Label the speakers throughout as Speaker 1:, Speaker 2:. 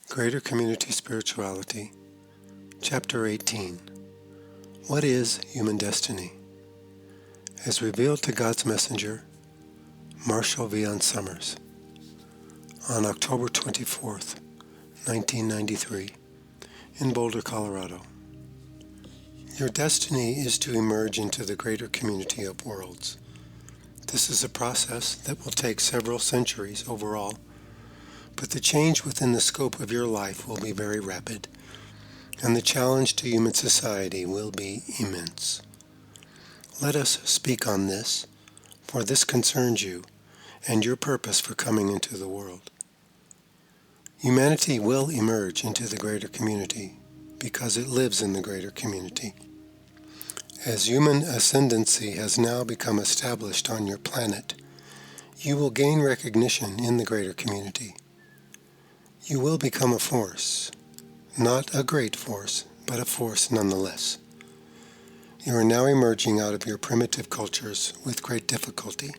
Speaker 1: Greater Community Spirituality, Chapter 18. What is Human Destiny? As revealed to God's Messenger, Marshall V. Summers, on October 24th, 1993, in Boulder, Colorado. Your destiny is to emerge into the greater community of worlds. This is a process that will take several centuries overall, but the change within the scope of your life will be very rapid, and the challenge to human society will be immense. Let us speak on this, for this concerns you and your purpose for coming into the world. Humanity will emerge into the greater community because it lives in the greater community. As human ascendancy has now become established on your planet, you will gain recognition in the greater community. You will become a force, not a great force, but a force nonetheless. You are now emerging out of your primitive cultures with great difficulty.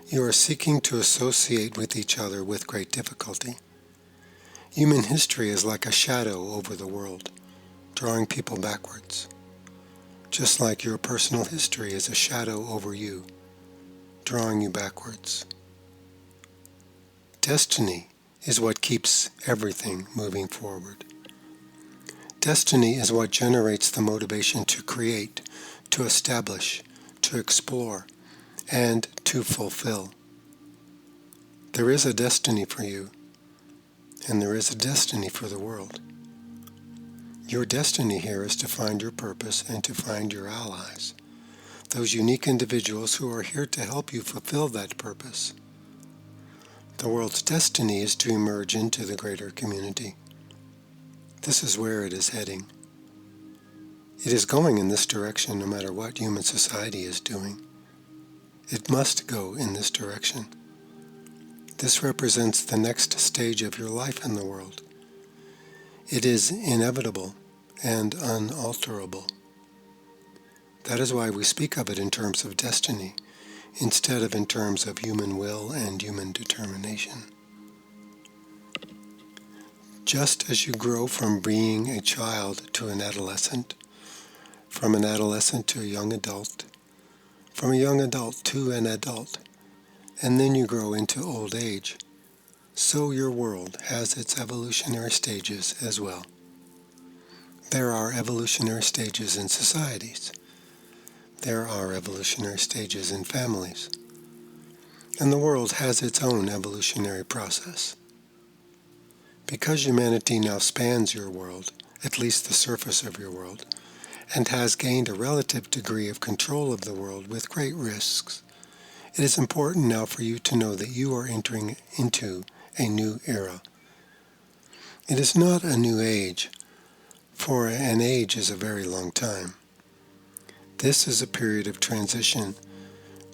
Speaker 1: You are seeking to associate with each other with great difficulty. Human history is like a shadow over the world, drawing people backwards, just like your personal history is a shadow over you, drawing you backwards. Destiny is what keeps everything moving forward. Destiny is what generates the motivation to create, to establish, to explore, and to fulfill. There is a destiny for you, and there is a destiny for the world. Your destiny here is to find your purpose and to find your allies, those unique individuals who are here to help you fulfill that purpose. The world's destiny is to emerge into the greater community. This is where it is heading. It is going in this direction no matter what human society is doing. It must go in this direction. This represents the next stage of your life in the world. It is inevitable and unalterable. That is why we speak of it in terms of destiny, instead of in terms of human will and human determination. Just as you grow from being a child to an adolescent, from an adolescent to a young adult, from a young adult to an adult, and then you grow into old age, so your world has its evolutionary stages as well. There are evolutionary stages in societies. There are evolutionary stages in families. And the world has its own evolutionary process. Because humanity now spans your world, at least the surface of your world, and has gained a relative degree of control of the world with great risks, it is important now for you to know that you are entering into a new era. It is not a new age, for an age is a very long time. This is a period of transition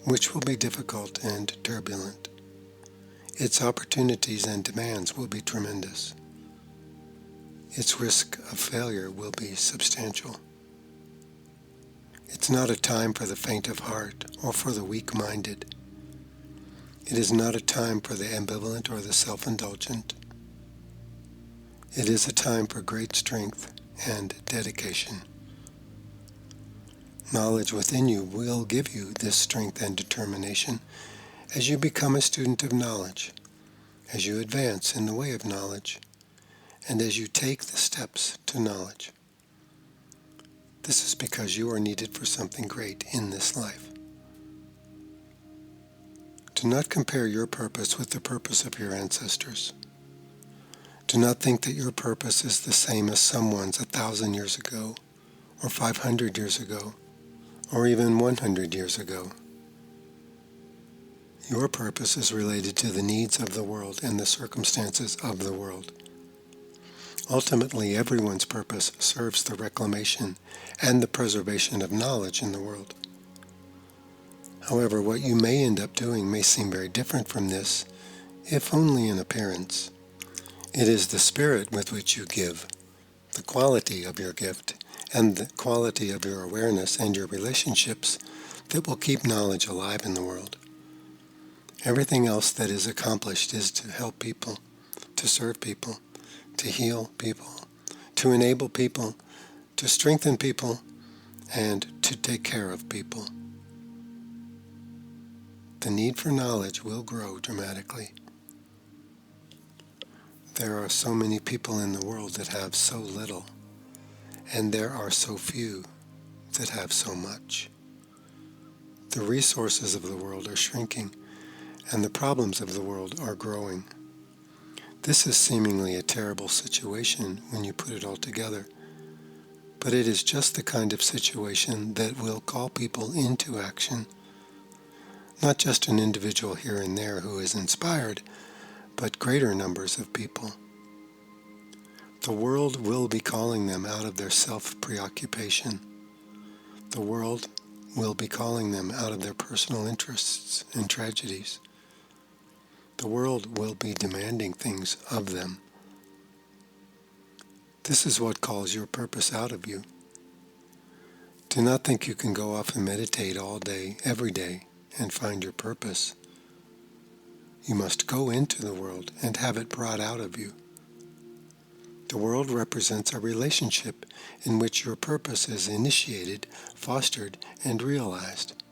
Speaker 1: which will be difficult and turbulent. Its opportunities and demands will be tremendous. Its risk of failure will be substantial. It's not a time for the faint of heart or for the weak-minded. It is not a time for the ambivalent or the self-indulgent. It is a time for great strength and dedication. Knowledge within you will give you this strength and determination as you become a student of knowledge, as you advance in the way of knowledge, and as you take the steps to knowledge. This is because you are needed for something great in this life. Do not compare your purpose with the purpose of your ancestors. Do not think that your purpose is the same as someone's 1,000 years ago, or 500 years ago, or even 100 years ago. Your purpose is related to the needs of the world and the circumstances of the world. Ultimately, everyone's purpose serves the reclamation and the preservation of knowledge in the world. However, what you may end up doing may seem very different from this, if only in appearance. It is the spirit with which you give, the quality of your gift, and the quality of your awareness and your relationships that will keep knowledge alive in the world. Everything else that is accomplished is to help people, to serve people, to heal people, to enable people, to strengthen people, and to take care of people. The need for knowledge will grow dramatically. There are so many people in the world that have so little, and there are so few that have so much. The resources of the world are shrinking, and the problems of the world are growing. This is seemingly a terrible situation when you put it all together, but it is just the kind of situation that will call people into action. Not just an individual here and there who is inspired, but greater numbers of people. The world will be calling them out of their self-preoccupation. The world will be calling them out of their personal interests and tragedies. The world will be demanding things of them. This is what calls your purpose out of you. Do not think you can go off and meditate all day, every day, and find your purpose. You must go into the world and have it brought out of you. The world represents a relationship in which your purpose is initiated, fostered, and realized.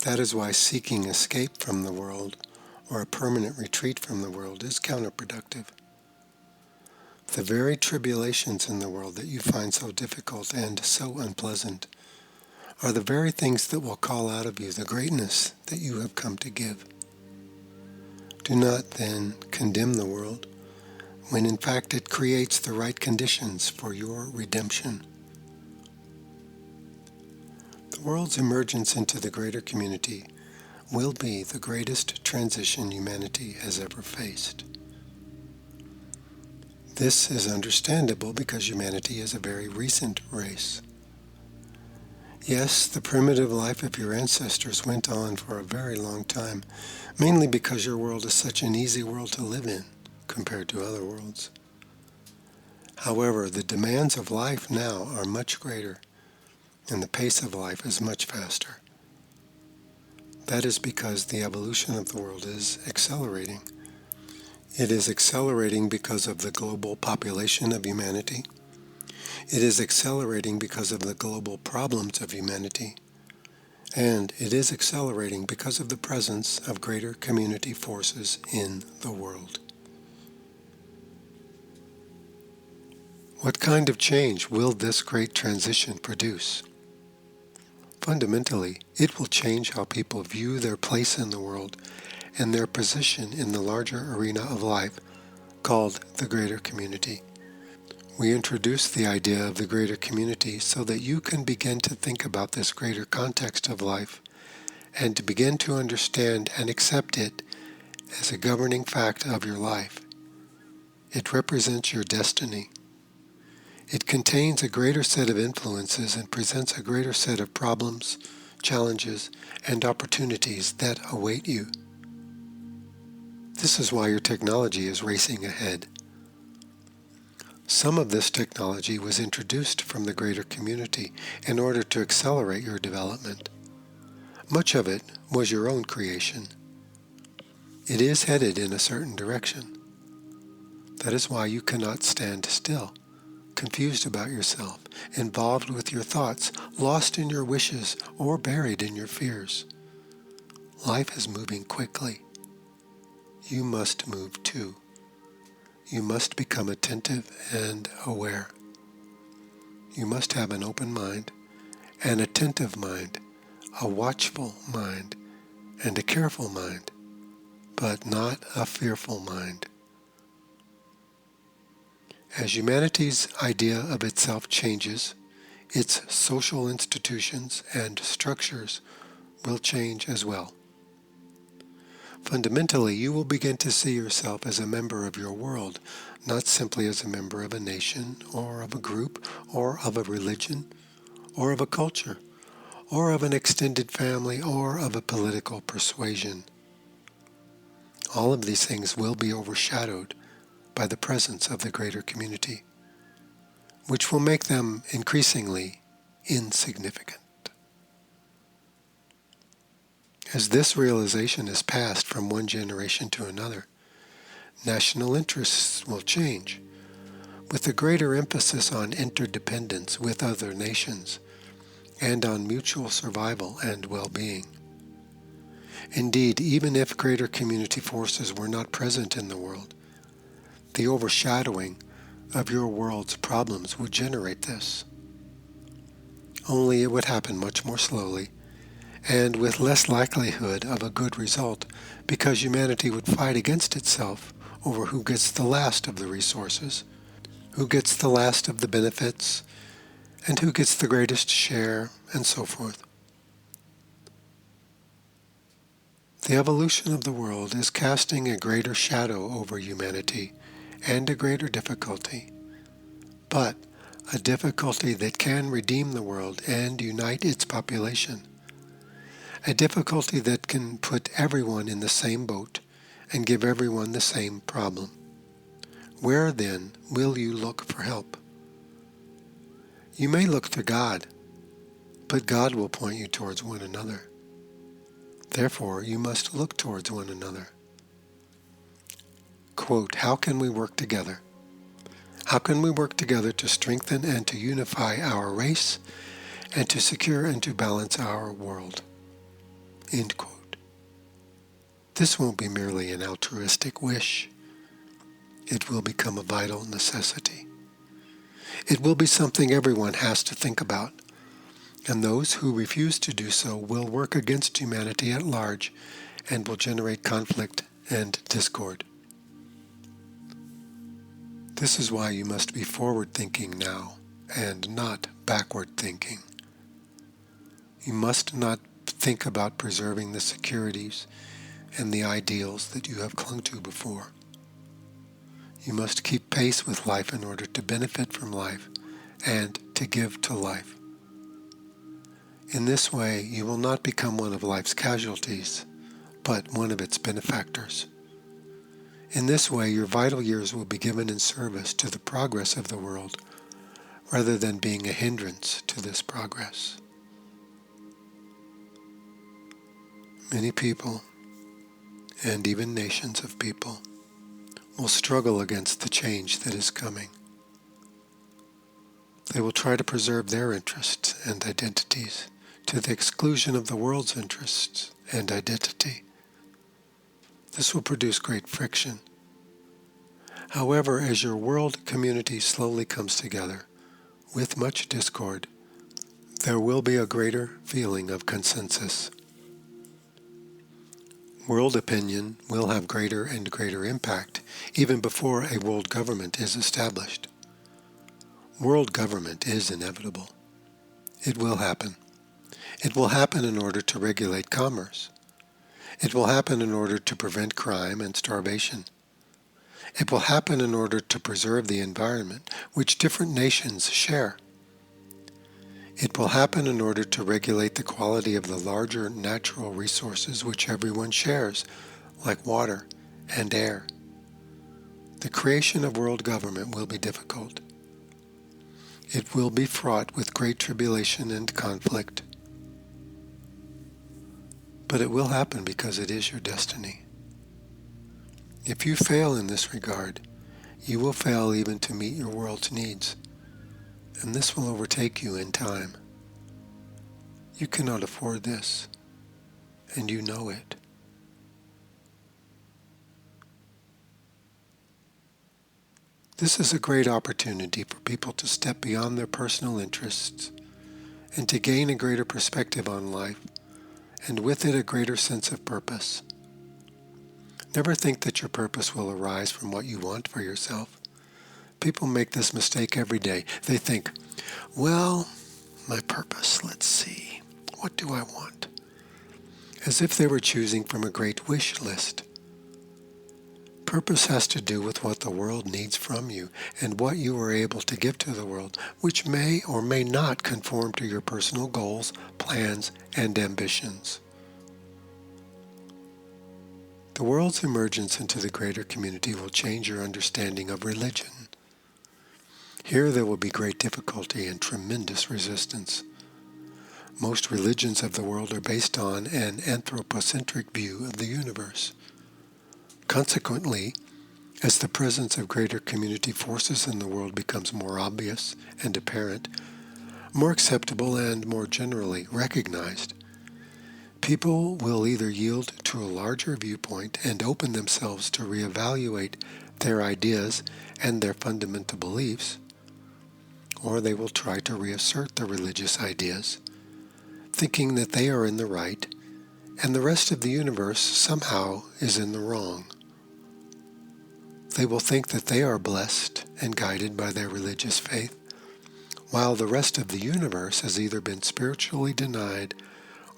Speaker 1: That is why seeking escape from the world or a permanent retreat from the world is counterproductive. The very tribulations in the world that you find so difficult and so unpleasant are the very things that will call out of you the greatness that you have come to give. Do not then condemn the world, when in fact it creates the right conditions for your redemption. The world's emergence into the greater community will be the greatest transition humanity has ever faced. This is understandable because humanity is a very recent race. Yes, the primitive life of your ancestors went on for a very long time, mainly because your world is such an easy world to live in compared to other worlds. However, the demands of life now are much greater, and the pace of life is much faster. That is because the evolution of the world is accelerating. It is accelerating because of the global population of humanity. It is accelerating because of the global problems of humanity. And it is accelerating because of the presence of greater community forces in the world. What kind of change will this great transition produce? Fundamentally, it will change how people view their place in the world and their position in the larger arena of life called the greater community. We introduce the idea of the greater community so that you can begin to think about this greater context of life and to begin to understand and accept it as a governing fact of your life. It represents your destiny. It contains a greater set of influences and presents a greater set of problems, challenges, and opportunities that await you. This is why your technology is racing ahead. Some of this technology was introduced from the greater community in order to accelerate your development. Much of it was your own creation. It is headed in a certain direction. That is why you cannot stand still, confused about yourself, involved with your thoughts, lost in your wishes, or buried in your fears. Life is moving quickly. You must move too. You must become attentive and aware. You must have an open mind, an attentive mind, a watchful mind, and a careful mind, but not a fearful mind. As humanity's idea of itself changes, its social institutions and structures will change as well. Fundamentally, you will begin to see yourself as a member of your world, not simply as a member of a nation, or of a group, or of a religion, or of a culture, or of an extended family, or of a political persuasion. All of these things will be overshadowed by the presence of the greater community, which will make them increasingly insignificant. As this realization is passed from one generation to another, national interests will change, with a greater emphasis on interdependence with other nations and on mutual survival and well-being. Indeed, even if greater community forces were not present in the world, the overshadowing of your world's problems would generate this. Only it would happen much more slowly and with less likelihood of a good result, because humanity would fight against itself over who gets the last of the resources, who gets the last of the benefits, and who gets the greatest share, and so forth. The evolution of the world is casting a greater shadow over humanity and a greater difficulty, but a difficulty that can redeem the world and unite its population. A difficulty that can put everyone in the same boat and give everyone the same problem. Where then will you look for help? You may look to God, but God will point you towards one another. Therefore, you must look towards one another. Quote, how can we work together? How can we work together to strengthen and to unify our race and to secure and to balance our world? End quote. This won't be merely an altruistic wish. It will become a vital necessity. It will be something everyone has to think about, and those who refuse to do so will work against humanity at large and will generate conflict and discord. This is why you must be forward-thinking now and not backward-thinking. You must not think about preserving the securities and the ideals that you have clung to before. You must keep pace with life in order to benefit from life and to give to life. In this way, you will not become one of life's casualties, but one of its benefactors. In this way, your vital years will be given in service to the progress of the world, rather than being a hindrance to this progress. Many people, and even nations of people, will struggle against the change that is coming. They will try to preserve their interests and identities to the exclusion of the world's interests and identity. This will produce great friction. However, as your world community slowly comes together, with much discord, there will be a greater feeling of consensus. World opinion will have greater and greater impact even before a world government is established. World government is inevitable. It will happen. It will happen in order to regulate commerce. It will happen in order to prevent crime and starvation. It will happen in order to preserve the environment which different nations share. It will happen in order to regulate the quality of the larger natural resources which everyone shares, like water and air. The creation of world government will be difficult. It will be fraught with great tribulation and conflict. But it will happen because it is your destiny. If you fail in this regard, you will fail even to meet your world's needs, and this will overtake you in time. You cannot afford this, and you know it. This is a great opportunity for people to step beyond their personal interests and to gain a greater perspective on life, and with it a greater sense of purpose. Never think that your purpose will arise from what you want for yourself. People make this mistake every day. They think, well, my purpose, let's see, what do I want? As if they were choosing from a great wish list. Purpose has to do with what the world needs from you and what you are able to give to the world, which may or may not conform to your personal goals, plans, and ambitions. The world's emergence into the greater community will change your understanding of religion. Here there will be great difficulty and tremendous resistance. Most religions of the world are based on an anthropocentric view of the universe. Consequently, As the presence of greater community forces in the world becomes more obvious and apparent, more acceptable and more generally recognized, people will either yield to a larger viewpoint and open themselves to reevaluate their ideas and their fundamental beliefs, or they will try to reassert their religious ideas, thinking that they are in the right and the rest of the universe somehow is in the wrong. They will think that they are blessed and guided by their religious faith, while the rest of the universe has either been spiritually denied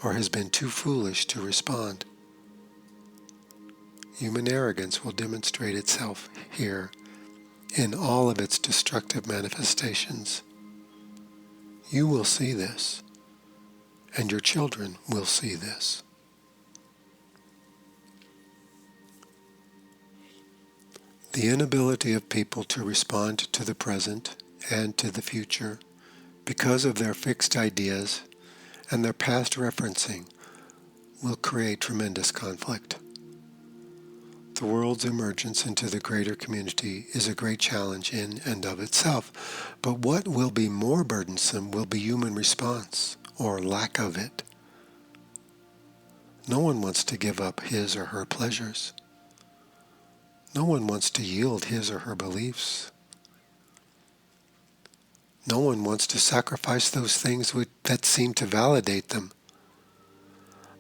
Speaker 1: or has been too foolish to respond. Human arrogance will demonstrate itself here in all of its destructive manifestations. You will see this, and your children will see this. The inability of people to respond to the present and to the future because of their fixed ideas and their past referencing will create tremendous conflict. The world's emergence into the greater community is a great challenge in and of itself, but what will be more burdensome will be human response, or lack of it. No one wants to give up his or her pleasures. No one wants to yield his or her beliefs. No one wants to sacrifice those things that seem to validate them.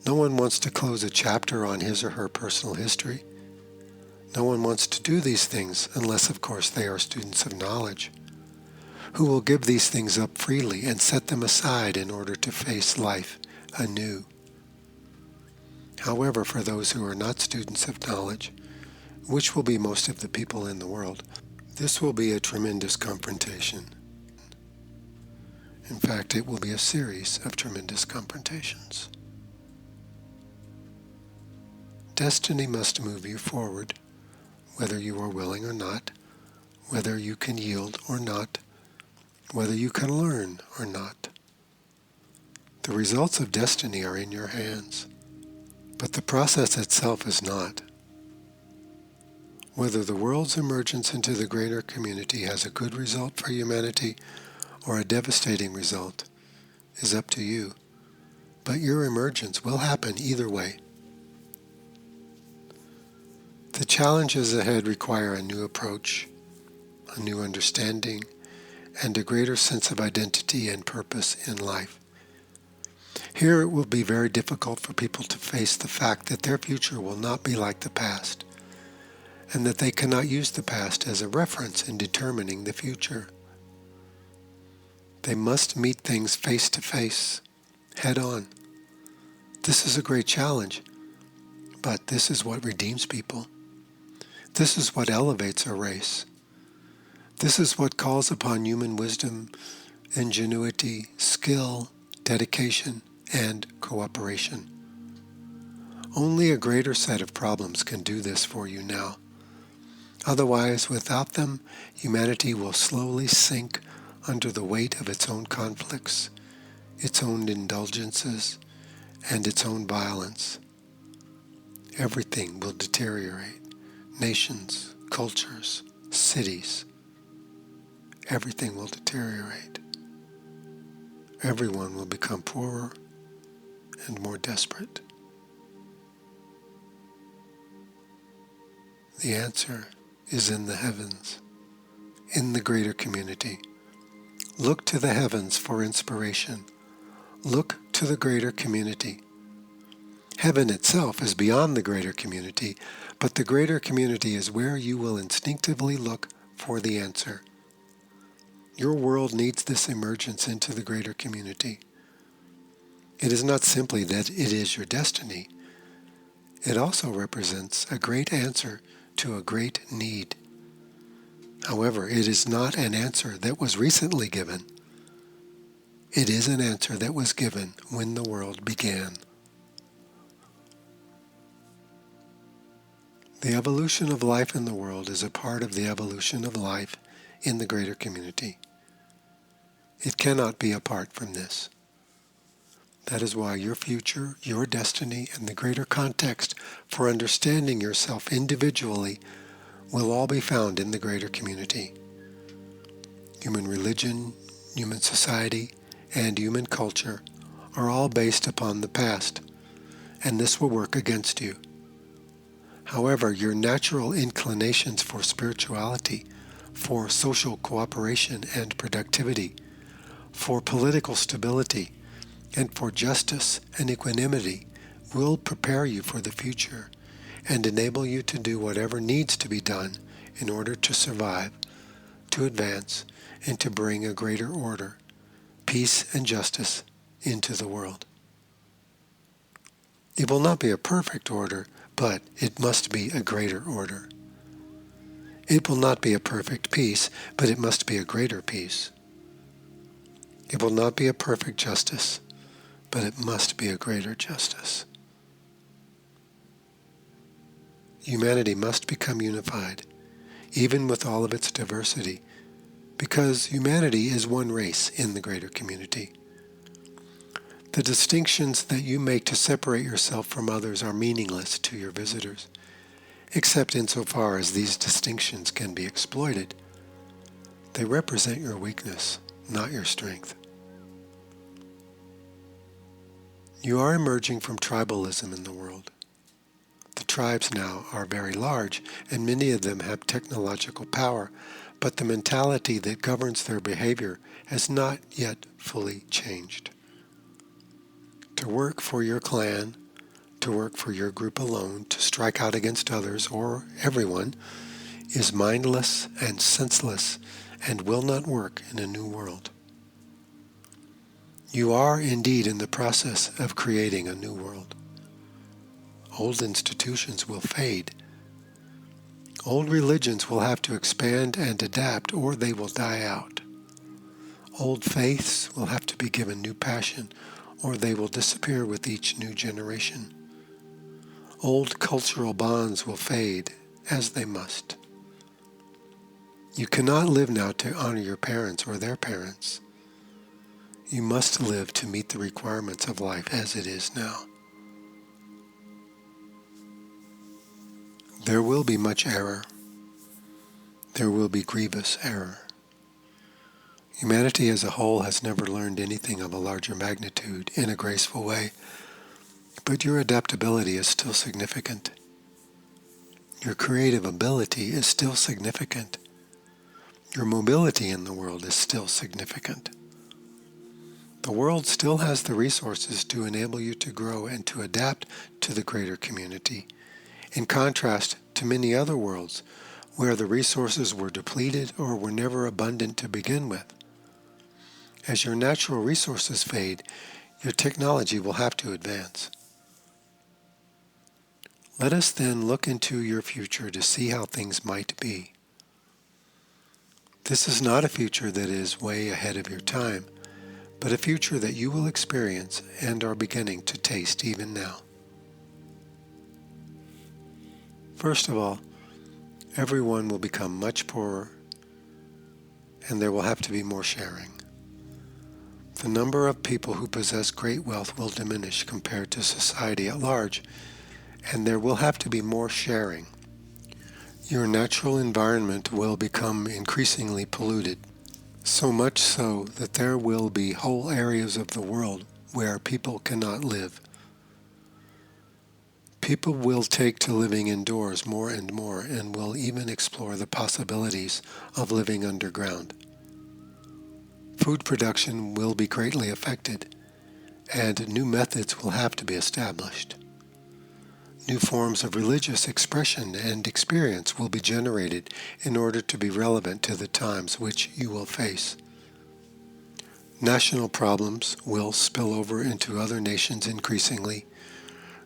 Speaker 1: No one wants to close a chapter on his or her personal history. No one wants to do these things unless, of course, they are students of knowledge, who will give these things up freely and set them aside in order to face life anew. However, for those who are not students of knowledge, which will be most of the people in the world, this will be a tremendous confrontation. In fact, it will be a series of tremendous confrontations. Destiny must move you forward, whether you are willing or not, whether you can yield or not, whether you can learn or not. The results of destiny are in your hands, but the process itself is not. Whether the world's emergence into the greater community has a good result for humanity or a devastating result is up to you, but your emergence will happen either way. The challenges ahead require a new approach, a new understanding, and a greater sense of identity and purpose in life. Here it will be very difficult for people to face the fact that their future will not be like the past, and that they cannot use the past as a reference in determining the future. They must meet things face to face, head on. This is a great challenge, but this is what redeems people. This is what elevates a race. This is what calls upon human wisdom, ingenuity, skill, dedication, and cooperation. Only a greater set of problems can do this for you now. Otherwise, without them, humanity will slowly sink under the weight of its own conflicts, its own indulgences, and its own violence. Everything will deteriorate. Nations, cultures, cities. Everything will deteriorate. Everyone will become poorer and more desperate. The answer is in the heavens, in the greater community. Look to the heavens for inspiration. Look to the greater community. Heaven itself is beyond the greater community, but the greater community is where you will instinctively look for the answer. Your world needs this emergence into the greater community. It is not simply that it is your destiny. It also represents a great answer to a great need. However, it is not an answer that was recently given. It is an answer that was given when the world began. The evolution of life in the world is a part of the evolution of life in the greater community. It cannot be apart from this. That is why your future, your destiny, and the greater context for understanding yourself individually will all be found in the greater community. Human religion, human society, and human culture are all based upon the past, and this will work against you. However, your natural inclinations for spirituality, for social cooperation and productivity, for political stability, and for justice and equanimity will prepare you for the future and enable you to do whatever needs to be done in order to survive, to advance, and to bring a greater order, peace and justice into the world. It will not be a perfect order, but it must be a greater order. It will not be a perfect peace, but it must be a greater peace. It will not be a perfect justice, but it must be a greater justice. Humanity must become unified, even with all of its diversity, because humanity is one race in the greater community. The distinctions that you make to separate yourself from others are meaningless to your visitors, except insofar as these distinctions can be exploited. They represent your weakness, not your strength. You are emerging from tribalism in the world. The tribes now are very large, and many of them have technological power, but the mentality that governs their behavior has not yet fully changed. To work for your clan, to work for your group alone, to strike out against others or everyone, is mindless and senseless and will not work in a new world. You are indeed in the process of creating a new world. Old institutions will fade. Old religions will have to expand and adapt, or they will die out. Old faiths will have to be given new passion, or they will disappear with each new generation. Old cultural bonds will fade, as they must. You cannot live now to honor your parents or their parents. You must live to meet the requirements of life as it is now. There will be much error. There will be grievous error. Humanity as a whole has never learned anything of a larger magnitude in a graceful way, but your adaptability is still significant. Your creative ability is still significant. Your mobility in the world is still significant. The world still has the resources to enable you to grow and to adapt to the greater community, in contrast to many other worlds where the resources were depleted or were never abundant to begin with. As your natural resources fade, your technology will have to advance. Let us then look into your future to see how things might be. This is not a future that is way ahead of your time, but a future that you will experience and are beginning to taste even now. First of all, everyone will become much poorer, and there will have to be more sharing. The number of people who possess great wealth will diminish compared to society at large, and there will have to be more sharing. Your natural environment will become increasingly polluted, so much so that there will be whole areas of the world where people cannot live. People will take to living indoors more and more and will even explore the possibilities of living underground. Food production will be greatly affected, and new methods will have to be established. New forms of religious expression and experience will be generated in order to be relevant to the times which you will face. National problems will spill over into other nations increasingly,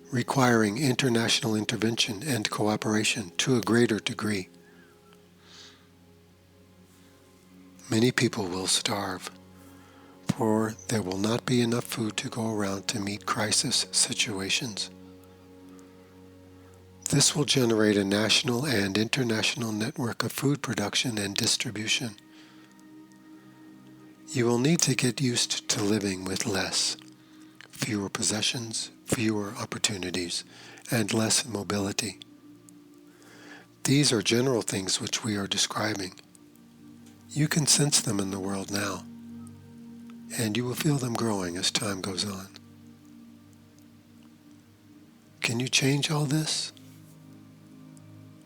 Speaker 1: requiring international intervention and cooperation to a greater degree. Many people will starve, for there will not be enough food to go around to meet crisis situations. This will generate a national and international network of food production and distribution. You will need to get used to living with less, fewer possessions, fewer opportunities, and less mobility. These are general things which we are describing. You can sense them in the world now, and you will feel them growing as time goes on. Can you change all this?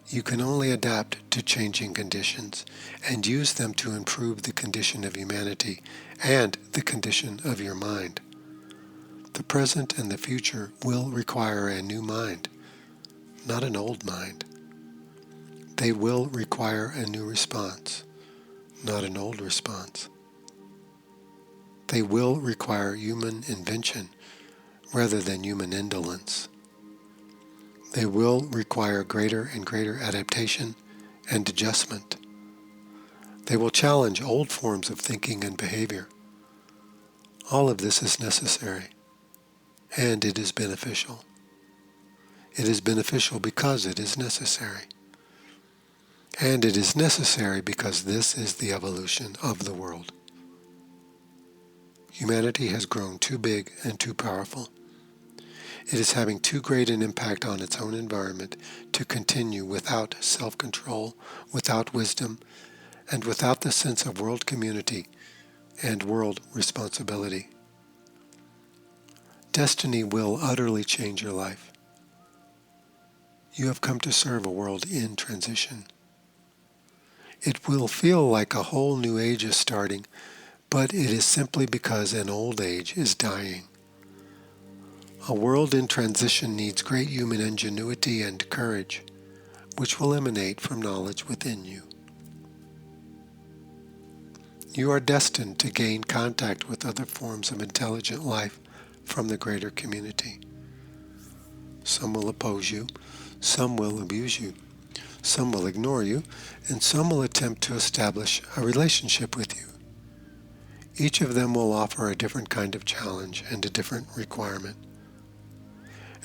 Speaker 1: You can only adapt to changing conditions and use them to improve the condition of humanity and the condition of your mind. The present and the future will require a new mind, not an old mind. They will require a new response, not an old response. They will require human invention rather than human indolence. They will require greater and greater adaptation and adjustment. They will challenge old forms of thinking and behavior. All of this is necessary, and it is beneficial. It is beneficial because it is necessary. And it is necessary because this is the evolution of the world. Humanity has grown too big and too powerful. It is having too great an impact on its own environment to continue without self-control, without wisdom, and without the sense of world community and world responsibility. Destiny will utterly change your life. You have come to serve a world in transition. It will feel like a whole new age is starting, but it is simply because an old age is dying. A world in transition needs great human ingenuity and courage, which will emanate from knowledge within you. You are destined to gain contact with other forms of intelligent life from the greater community. Some will oppose you, some will abuse you, some will ignore you, and some will attempt to establish a relationship with you. Each of them will offer a different kind of challenge and a different requirement.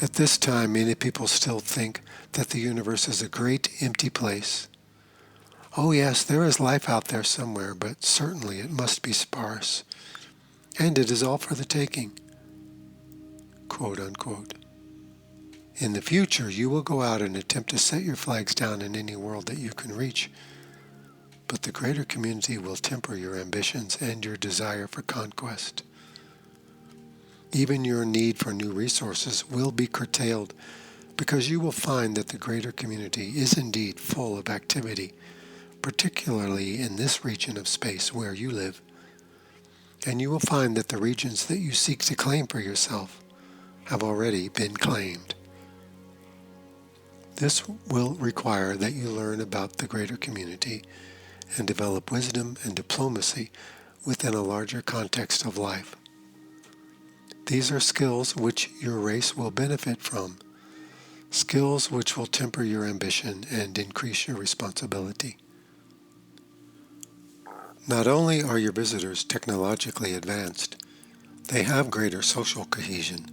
Speaker 1: At this time, many people still think that the universe is a great empty place. Oh yes, there is life out there somewhere, but certainly it must be sparse. And it is all for the taking. Quote unquote. In the future, you will go out and attempt to set your flags down in any world that you can reach. But the greater community will temper your ambitions and your desire for conquest. Even your need for new resources will be curtailed because you will find that the greater community is indeed full of activity, particularly in this region of space where you live. And you will find that the regions that you seek to claim for yourself have already been claimed. This will require that you learn about the greater community and develop wisdom and diplomacy within a larger context of life. These are skills which your race will benefit from, skills which will temper your ambition and increase your responsibility. Not only are your visitors technologically advanced, they have greater social cohesion,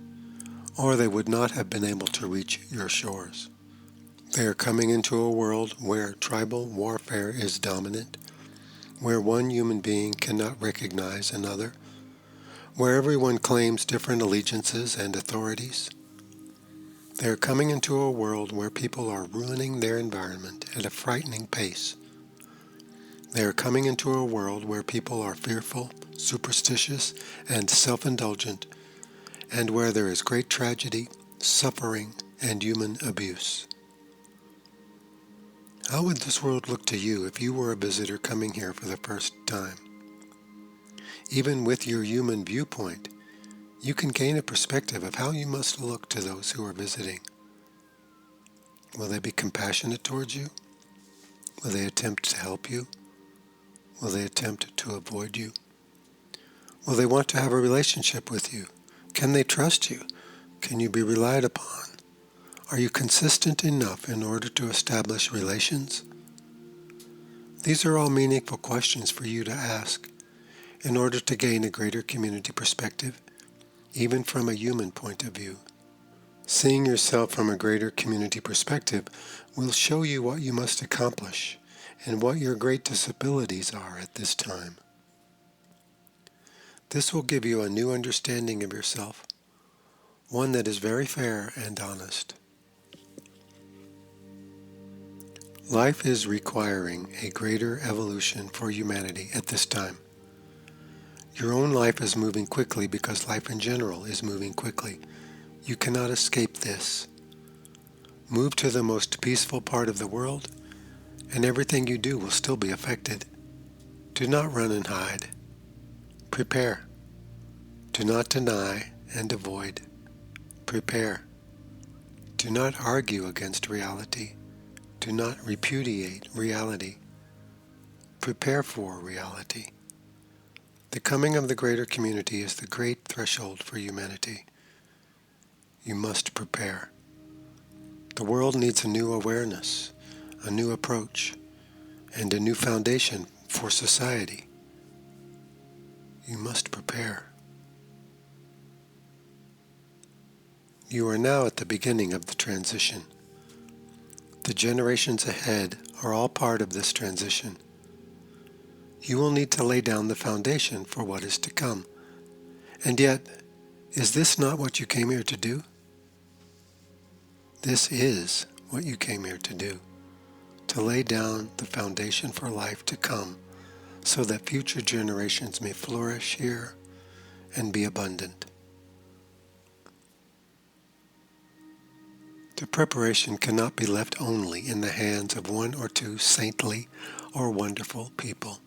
Speaker 1: or they would not have been able to reach your shores. They are coming into a world where tribal warfare is dominant, where one human being cannot recognize another, where everyone claims different allegiances and authorities. They are coming into a world where people are ruining their environment at a frightening pace. They are coming into a world where people are fearful, superstitious, and self-indulgent, and where there is great tragedy, suffering, and human abuse. How would this world look to you if you were a visitor coming here for the first time? Even with your human viewpoint, you can gain a perspective of how you must look to those who are visiting. Will they be compassionate towards you? Will they attempt to help you? Will they attempt to avoid you? Will they want to have a relationship with you? Can they trust you? Can you be relied upon? Are you consistent enough in order to establish relations? These are all meaningful questions for you to ask in order to gain a greater community perspective, even from a human point of view. Seeing yourself from a greater community perspective will show you what you must accomplish and what your great disabilities are at this time. This will give you a new understanding of yourself, one that is very fair and honest. Life is requiring a greater evolution for humanity at this time. Your own life is moving quickly because life in general is moving quickly. You cannot escape this. Move to the most peaceful part of the world, and everything you do will still be affected. Do not run and hide. Prepare. Do not deny and avoid. Prepare. Do not argue against reality. Do not repudiate reality. Prepare for reality. The coming of the greater community is the great threshold for humanity. You must prepare. The world needs a new awareness, a new approach, and a new foundation for society. You must prepare. You are now at the beginning of the transition. The generations ahead are all part of this transition. You will need to lay down the foundation for what is to come. And yet, is this not what you came here to do? This is what you came here to do, to lay down the foundation for life to come so that future generations may flourish here and be abundant. The preparation cannot be left only in the hands of one or two saintly or wonderful people.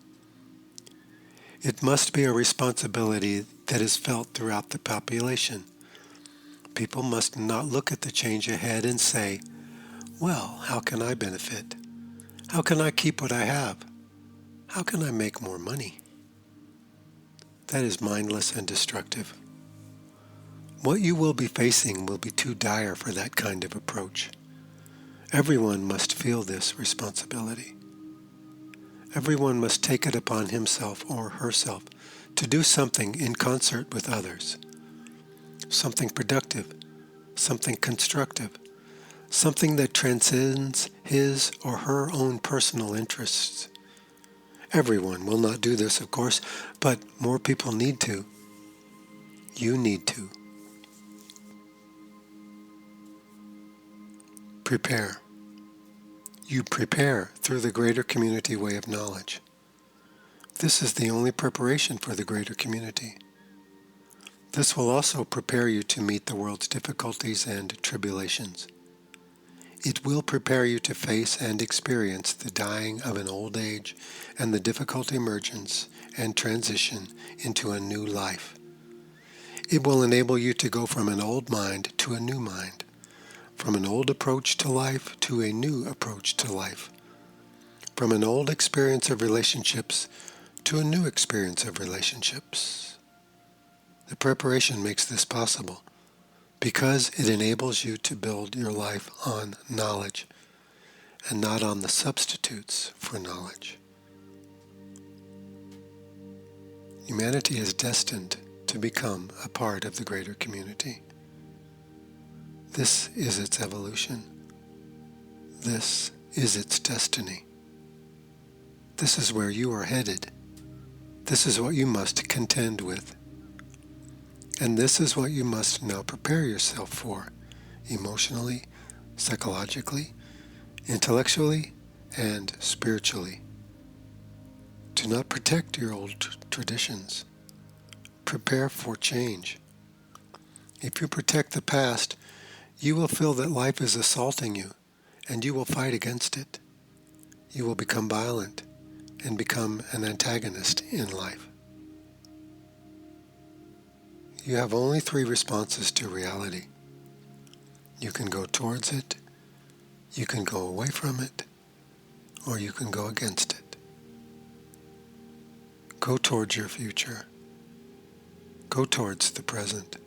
Speaker 1: It must be a responsibility that is felt throughout the population. People must not look at the change ahead and say, well, how can I benefit? How can I keep what I have? How can I make more money? That is mindless and destructive. What you will be facing will be too dire for that kind of approach. Everyone must feel this responsibility. Everyone must take it upon himself or herself to do something in concert with others. Something productive, something constructive, something that transcends his or her own personal interests. Everyone will not do this, of course, but more people need to. You need to. Prepare. You prepare through the greater community way of knowledge. This is the only preparation for the greater community. This will also prepare you to meet the world's difficulties and tribulations. It will prepare you to face and experience the dying of an old age and the difficult emergence and transition into a new life. It will enable you to go from an old mind to a new mind, from an old approach to life to a new approach to life, from an old experience of relationships to a new experience of relationships. The preparation makes this possible because it enables you to build your life on knowledge and not on the substitutes for knowledge. Humanity is destined to become a part of the greater community. This is its evolution. This is its destiny. This is where you are headed. This is what you must contend with. And this is what you must now prepare yourself for, emotionally, psychologically, intellectually, and spiritually. Do not protect your old traditions. Prepare for change. If you protect the past, you will feel that life is assaulting you, and you will fight against it. You will become violent and become an antagonist in life. You have only 3 responses to reality. You can go towards it, you can go away from it, or you can go against it. Go towards your future. Go towards the present.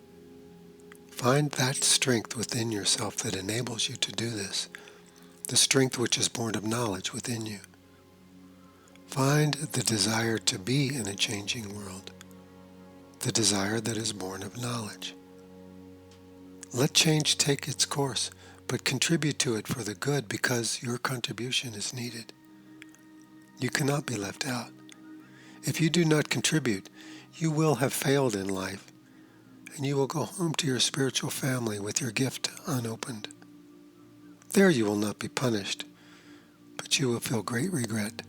Speaker 1: Find that strength within yourself that enables you to do this, the strength which is born of knowledge within you. Find the desire to be in a changing world, the desire that is born of knowledge. Let change take its course, but contribute to it for the good because your contribution is needed. You cannot be left out. If you do not contribute, you will have failed in life, and you will go home to your spiritual family with your gift unopened. There you will not be punished, but you will feel great regret,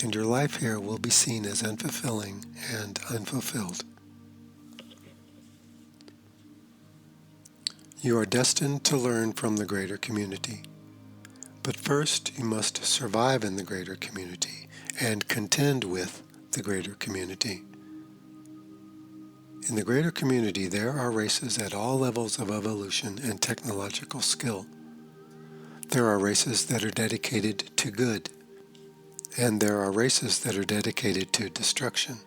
Speaker 1: and your life here will be seen as unfulfilling and unfulfilled. You are destined to learn from the greater community, but first you must survive in the greater community and contend with the greater community. In the greater community, there are races at all levels of evolution and technological skill. There are races that are dedicated to good, and there are races that are dedicated to destruction.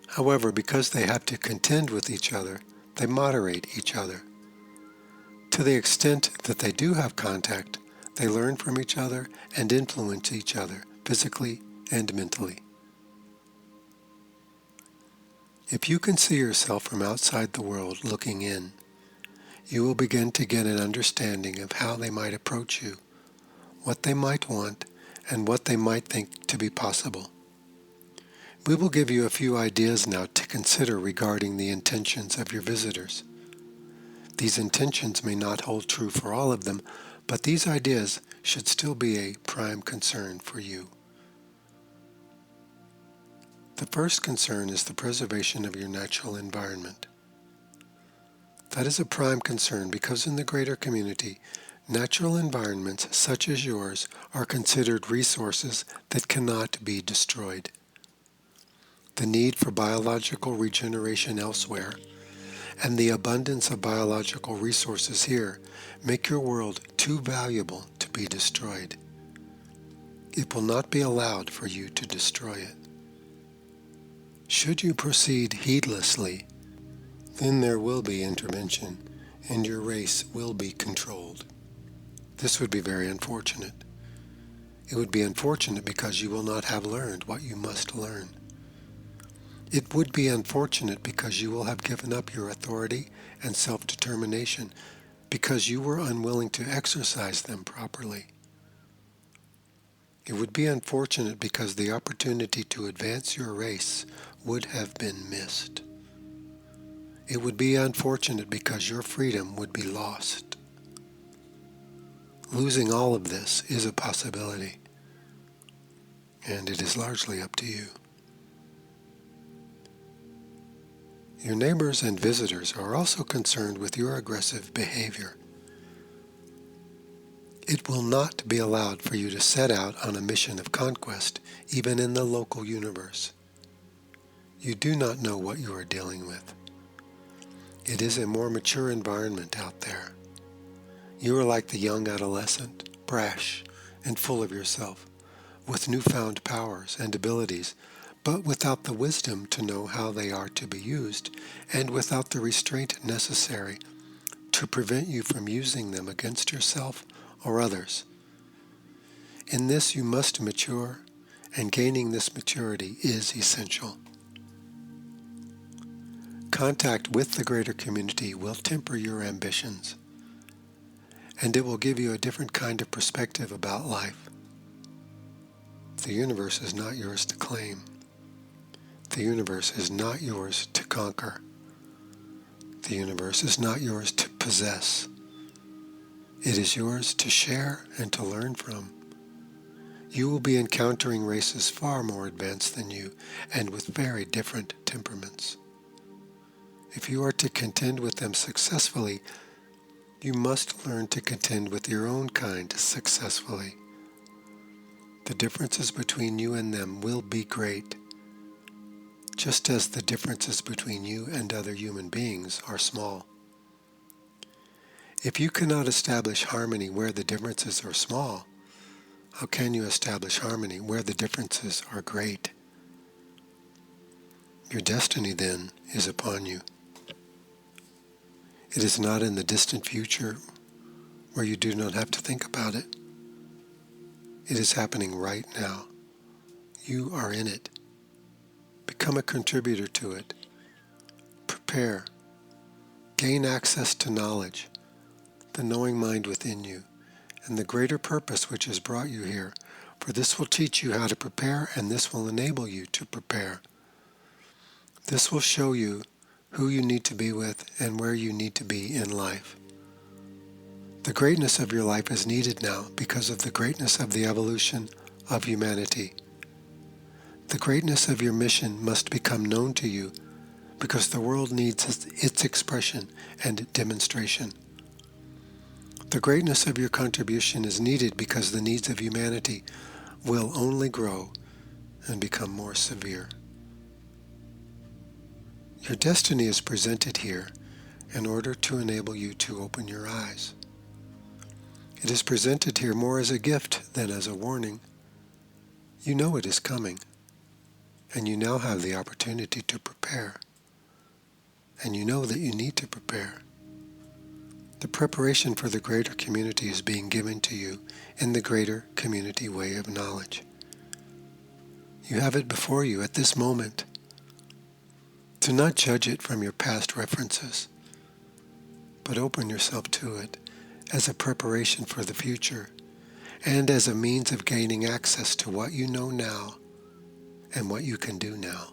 Speaker 1: However, because they have to contend with each other, they moderate each other. To the extent that they do have contact, they learn from each other and influence each other, physically and mentally. If you can see yourself from outside the world looking in, you will begin to get an understanding of how they might approach you, what they might want, and what they might think to be possible. We will give you a few ideas now to consider regarding the intentions of your visitors. These intentions may not hold true for all of them, but these ideas should still be a prime concern for you. The first concern is the preservation of your natural environment. That is a prime concern because in the greater community, natural environments such as yours are considered resources that cannot be destroyed. The need for biological regeneration elsewhere and the abundance of biological resources here make your world too valuable to be destroyed. It will not be allowed for you to destroy it. Should you proceed heedlessly, then there will be intervention, and your race will be controlled. This would be very unfortunate. It would be unfortunate because you will not have learned what you must learn. It would be unfortunate because you will have given up your authority and self-determination because you were unwilling to exercise them properly. It would be unfortunate because the opportunity to advance your race would have been missed. It would be unfortunate because your freedom would be lost. Losing all of this is a possibility, and it is largely up to you. Your neighbors and visitors are also concerned with your aggressive behavior. It will not be allowed for you to set out on a mission of conquest, even in the local universe. You do not know what you are dealing with. It is a more mature environment out there. You are like the young adolescent, brash and full of yourself, with newfound powers and abilities, but without the wisdom to know how they are to be used, and without the restraint necessary to prevent you from using them against yourself or others. In this you must mature, and gaining this maturity is essential. Contact with the greater community will temper your ambitions, and it will give you a different kind of perspective about life. The universe is not yours to claim. The universe is not yours to conquer. The universe is not yours to possess. It is yours to share and to learn from. You will be encountering races far more advanced than you and with very different temperaments. If you are to contend with them successfully, you must learn to contend with your own kind successfully. The differences between you and them will be great, just as the differences between you and other human beings are small. If you cannot establish harmony where the differences are small, how can you establish harmony where the differences are great? Your destiny, then, is upon you. It is not in the distant future where you do not have to think about it. It is happening right now. You are in it. Become a contributor to it. Prepare. Gain access to knowledge, the knowing mind within you, and the greater purpose which has brought you here, for this will teach you how to prepare, and this will enable you to prepare. This will show you who you need to be with and where you need to be in life. The greatness of your life is needed now because of the greatness of the evolution of humanity. The greatness of your mission must become known to you because the world needs its expression and demonstration. The greatness of your contribution is needed because the needs of humanity will only grow and become more severe. Your destiny is presented here in order to enable you to open your eyes. It is presented here more as a gift than as a warning. You know it is coming, and you now have the opportunity to prepare. And you know that you need to prepare. The preparation for the greater community is being given to you in the greater community way of knowledge. You have it before you at this moment. Do not judge it from your past references, but open yourself to it as a preparation for the future and as a means of gaining access to what you know now and what you can do now.